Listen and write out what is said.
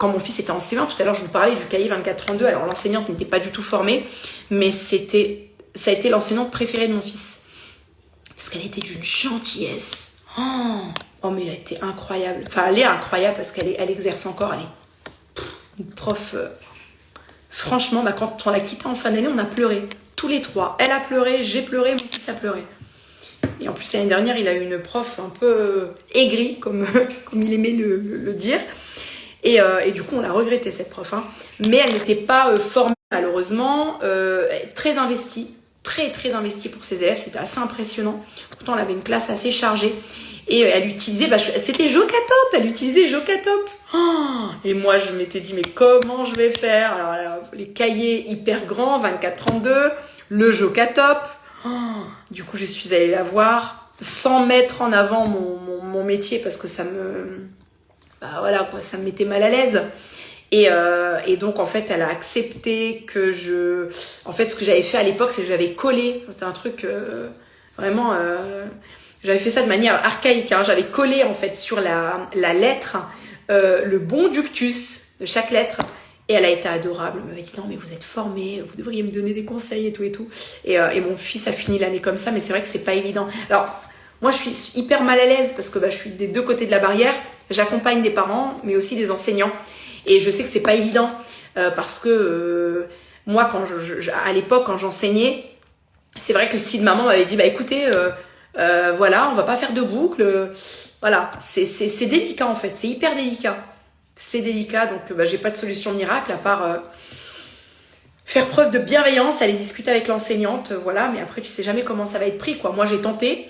quand mon fils était en C1, tout à l'heure je vous parlais du cahier 24-32, alors l'enseignante n'était pas du tout formée, mais ça a été l'enseignante préférée de mon fils. Parce qu'elle était d'une gentillesse. Oh, mais elle a été incroyable. Enfin, elle est incroyable parce elle exerce encore. Elle est une prof. Franchement, quand on l'a quittée en fin d'année, on a pleuré. Tous les trois. Elle a pleuré, j'ai pleuré, mon fils a pleuré. Et en plus, l'année dernière, il a eu une prof un peu aigrie, comme il aimait le dire. Et du coup, on l'a regretté, cette prof. Hein. Mais elle n'était pas formée, malheureusement. Très investie. Très, très investie pour ses élèves. C'était assez impressionnant. Pourtant, elle avait une classe assez chargée. Et elle utilisait, c'était Jocatop, elle utilisait Jocatop. Et moi, je m'étais dit, mais comment je vais faire? Alors, les cahiers hyper grands, 24-32, le Jocatop. Du coup, je suis allée la voir sans mettre en avant mon métier parce que ça me... voilà, quoi, ça me mettait mal à l'aise. Et donc, en fait, elle a accepté que En fait, ce que j'avais fait à l'époque, c'est que j'avais collé. C'était un truc vraiment... J'avais fait ça de manière archaïque. Hein. J'avais collé, en fait, sur la lettre le bon ductus de chaque lettre. Et elle a été adorable. Elle m'avait dit, non, mais vous êtes formée, vous devriez me donner des conseils et tout et tout. Et mon fils a fini l'année comme ça, mais c'est vrai que c'est pas évident. Alors, moi, je suis hyper mal à l'aise parce que je suis des deux côtés de la barrière. J'accompagne des parents, mais aussi des enseignants. Et je sais que c'est pas évident parce que moi, à l'époque, quand j'enseignais, c'est vrai que si maman m'avait dit, écoutez, voilà, on va pas faire de boucle. Voilà, c'est délicat en fait, c'est hyper délicat. C'est délicat, donc j'ai pas de solution miracle à part faire preuve de bienveillance, aller discuter avec l'enseignante, voilà. Mais après, tu sais jamais comment ça va être pris, quoi. Moi, j'ai tenté.